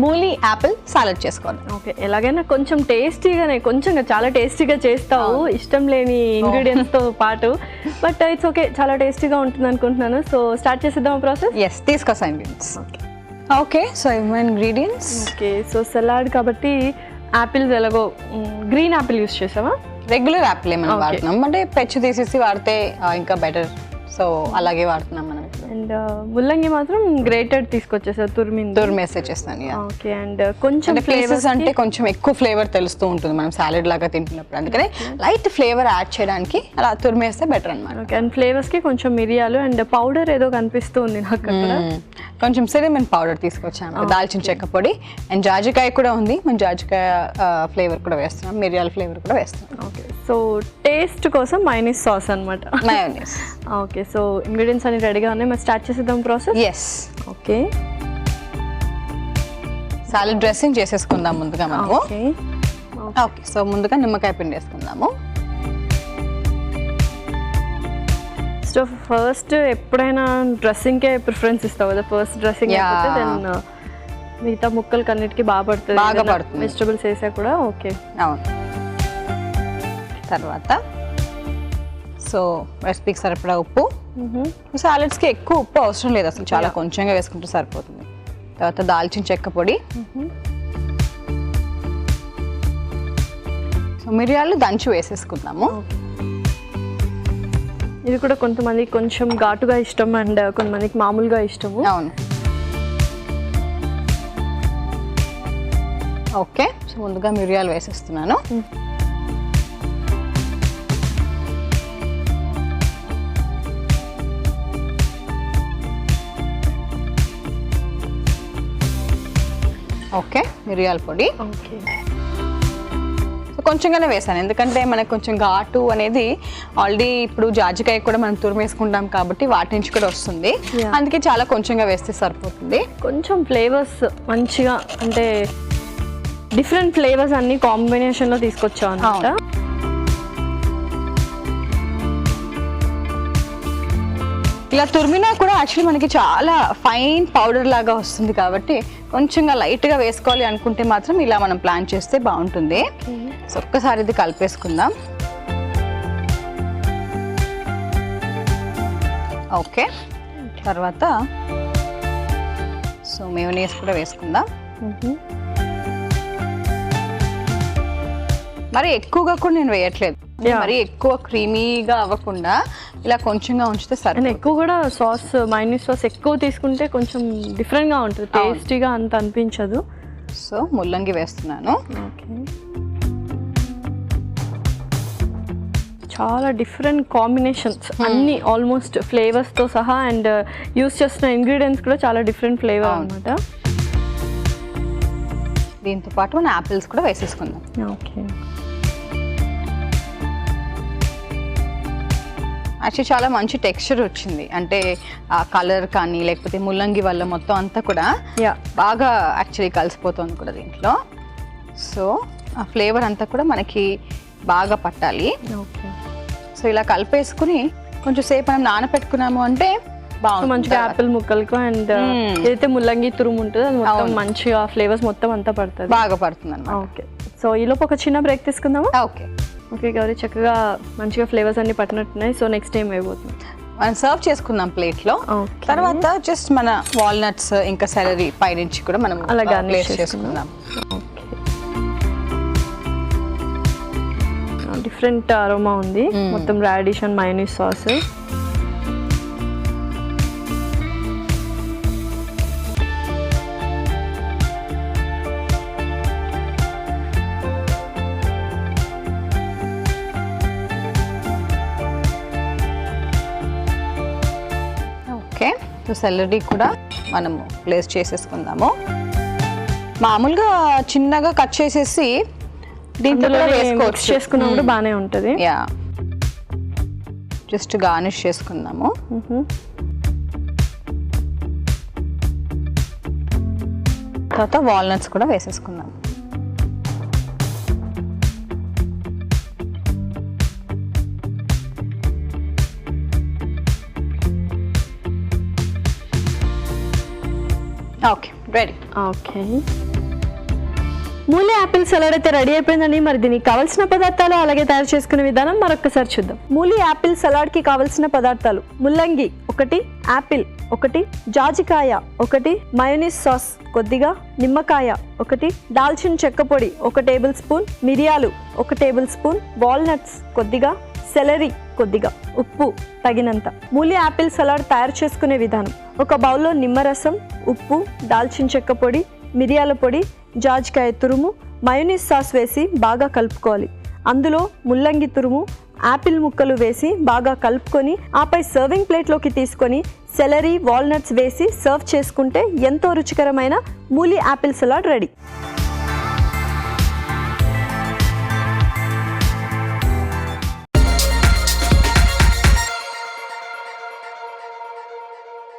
మూలీ Apple salad చేసుకోవాలి. Okay, ఎలాగైనా కొంచెం టేస్టీగానే, కొంచెం చాలా టేస్టీగా చేస్తావు ఇష్టం లేని ఇంగ్రీడియంట్స్తో పాటు, బట్ ఇట్స్ ఓకే, చాలా టేస్టీగా ఉంటుంది అనుకుంటున్నాను. సో స్టార్ట్ చేసేద్దాం ప్రాసెస్. ఎస్, తీసుకొస్తా ఇంగ్రీడియంట్స్. ఓకే, సో ఇవి ఇంగ్రీడియంట్స్. ఓకే, సో సలాడ్ కాబట్టి యాపిల్స్ ఎలాగో గ్రీన్ యాపిల్ యూస్ చేసావా? రెగ్యులర్ యాపిల్ ఏమైనా వాడుతున్నాం అంటే పెచ్చు తీసేసి వాడితే ఇంకా బెటర్, సో అలాగే వాడుతున్నాం మనం. అండ్ ముల్లంగి మాత్రం గ్రేటెడ్ తీసుకొచ్చేసారు, తురిమేసే చేస్తాను. ఓకే, అండ్ కొంచెం ఫ్లేవర్స్ అంటే కొంచెం ఎక్కువ ఫ్లేవర్ తెలుస్తూ ఉంటుంది మనం సాలెడ్ లాగా తింటున్నప్పుడు, అందుకని లైట్ ఫ్లేవర్ యాడ్ చేయడానికి అలా తురిమేస్తే బెటర్ అన్నమాట. ఓకే, అండ్ ఫ్లేవర్స్ కి కొంచెం మిరియాలు అండ్ పౌడర్ ఏదో కనిపిస్తుంది నాకు అక్కడ. కొంచెం సినమన్ పౌడర్ తీసుకొచ్చాను, దాల్చిన చెక్క పొడి అండ్ జాజికాయ కూడా ఉంది, మనం జాజికాయ ఫ్లేవర్ కూడా వేస్తున్నాం, మిరియాల ఫ్లేవర్ కూడా వేస్తున్నాం. ఓకే, సో టేస్ట్ కోసం మైనస్ సాస్ అనమాట. మయోనీస్. ఓకే, సో ఇంగ్రీడియంట్స్ అన్ని రెడీగా ఉన్నాయి, మరి స్టార్ట్ చేసేద్దాం process. Yes. Okay, salad dressing చేసేసుకుందాం ముందుగా మనము. ఓకే, సో ముందుగా నిమ్మకాయ పిండి వేసుకుందాము. సో ఫస్ట్ ఎప్పుడైనా డ్రెస్సింగ్కే ప్రిఫరెన్స్ ఇస్తావు కదా, ఫస్ట్ డ్రెస్సింగ్ అయిపోతే దెన్ మిగతా ముక్కలకి అన్నిటికీ బాగా పడుతుంది వెజిటబుల్స్ వేసా కూడా. ఓకే, అవును. తర్వాత సో రెసిపీకి సరిపడా ఉప్పు. సాలెడ్స్కి ఎక్కువ ఉప్పు అవసరం లేదు అసలు, చాలా కొంచెంగా వేసుకుంటే సరిపోతుంది. తర్వాత దాల్చిన చెక్క పొడి, సో మిరియాలు దంచి వేసేసుకుందాము. ఇది కూడా కొంతమందికి కొంచెం ఘాటుగా ఇష్టం అండ్ కొంతమందికి మామూలుగా ఇష్టము. అవును. ఓకే, సో ముందుగా మిరియాలు వేసేస్తున్నాను. ఓకే, మిరియాల పొడి. ఓకే, సో కొంచెంగానే వేసాను ఎందుకంటే మనకు కొంచెం ఘాటు అనేది ఆల్రెడీ ఇప్పుడు జాజికాయ కూడా మనం తురిమేసుకుంటాం కాబట్టి వాటి నుంచి కూడా వస్తుంది, అందుకే చాలా కొంచెంగా వేస్తే సరిపోతుంది. కొంచెం ఫ్లేవర్స్ మంచిగా అంటే డిఫరెంట్ ఫ్లేవర్స్ అన్ని కాంబినేషన్లో తీసుకొచ్చాం అన్నమాట. ఇలా తురిమినా కూడా యాక్చువల్లీ మనకి చాలా ఫైన్ పౌడర్ లాగా వస్తుంది కాబట్టి కొంచెంగా లైట్గా వేసుకోవాలి అనుకుంటే మాత్రం ఇలా మనం ప్లాన్ చేస్తే బాగుంటుంది. సో ఒక్కసారి ఇది కలిపేసుకుందాం. ఓకే, తర్వాత సో మయోనీస్ కూడా వేసుకుందాం. మరి ఎక్కువగా కూడా నేను వేయట్లేదు, మరి ఎక్కువ క్రీమీగా అవ్వకుండా ఇలా కొంచెంగా ఉంచితే సరే. ఎక్కువ కూడా సాస్ మైనస్ సాస్ ఎక్కువ తీసుకుంటే కొంచెం డిఫరెంట్గా ఉంటుంది, టేస్టీగా అంత అనిపించదు. సో ముల్లంగి వేస్తున్నాను. ఓకే, చాలా డిఫరెంట్ కాంబినేషన్స్ అన్ని ఆల్మోస్ట్ ఫ్లేవర్స్తో సహా అండ్ యూస్ చేస్తున్న ఇంగ్రీడియంట్స్ కూడా చాలా డిఫరెంట్ ఫ్లేవర్ అనమాట. దీంతో పాటు మన యాపిల్స్ కూడా వేసేసుకుందాం. ఓకే, యాక్చువల్లీ చాలా మంచి టెక్స్చర్ వచ్చింది, అంటే ఆ కలర్ కానీ లేకపోతే ముల్లంగి వల్ల మొత్తం అంతా కూడా బాగా యాక్చువల్లీ కలిసిపోతుంది కూడా దీంట్లో. సో ఆ ఫ్లేవర్ అంతా కూడా మనకి బాగా పట్టాలి. ఓకే, సో ఇలా కలిపేసుకుని కొంచెం సేపు మనం నానపెట్టుకున్నాము అంటే బాగుంటుంది, మంచిగా యాపిల్ ముక్కలకు అండ్ ఏదైతే ముల్లంగి తురుము ఉంటుందో అది మొత్తం మంచిగా ఫ్లేవర్స్ మొత్తం అంతా పడుతుంది, బాగా పడుతుంది అన్నమాట. ఓకే, సో ఈలోపు ఒక చిన్న బ్రేక్ తీసుకుందామా? ఓకే. ఓకే గౌరీ, చక్కగా మంచిగా ఫ్లేవర్స్ అన్ని పట్టినట్టున్నాయి. సో నెక్స్ట్ ఏం వేయబోతుంది? మనం సర్వ్ చేసుకుందాం ప్లేట్లో. తర్వాత జస్ట్ మన వాల్నట్స్ ఇంకా సెలరీ పైనుంచి కూడా మనం అలా ప్లేస్ చేసుకుందాం. డిఫరెంట్ అరోమా ఉంది, మొత్తం radish and mayonnaise sauce. Okay, so salary కూడా మనము ప్లేస్ చేసేసుకుందాము. మామూలుగా చిన్నగా కట్ చేసేసి దీంట్లో వేసుకోవచ్చు, చేసుకున్నా కూడా బాగానే ఉంటుంది. యా, జస్ట్ గార్నిష్ చేసుకుందాము. తర్వాత వాల్నట్స్ కూడా వేసేసుకుందాం. Okay, ready. ఓకే, మూలి యాపిల్ సలాడ్ అయితే రెడీ అయిపోయిందండి. మరి దీనికి కావాల్సిన పదార్థాలు అలాగే తయారు చేసుకునే విధానం మరొకసారి చూద్దాం. మూలి యాపిల్ సలాడ్కి కావాల్సిన పదార్థాలు: ముల్లంగి 1, యాపిల్ 1, జాజికాయ 1, మయోనీస్ సాస్ కొద్దిగా, నిమ్మకాయ 1, దాల్చిన చెక్క పొడి 1 టేబుల్ స్పూన్, మిరియాలు 1 టేబుల్ స్పూన్, వాల్నట్స్ కొద్దిగా, సెలరీ కొద్దిగా, ఉప్పు తగినంత. మూలి యాపిల్ సలాడ్ తయారు చేసుకునే విధానం: ఒక బౌల్లో నిమ్మరసం, ఉప్పు, దాల్చిన చెక్క పొడి, మిరియాల పొడి, జాజికాయ తురుము, మయోనీస్ సాస్ వేసి బాగా కలుపుకోవాలి. అందులో ముల్లంగి తురుము, యాపిల్ ముక్కలు వేసి బాగా కలుపుకొని ఆపై సర్వింగ్ ప్లేట్లోకి తీసుకొని సెలరీ, వాల్నట్స్ వేసి సర్వ్ చేసుకుంటే ఎంతో రుచికరమైన మూలి యాపిల్ సలాడ్ రెడీ.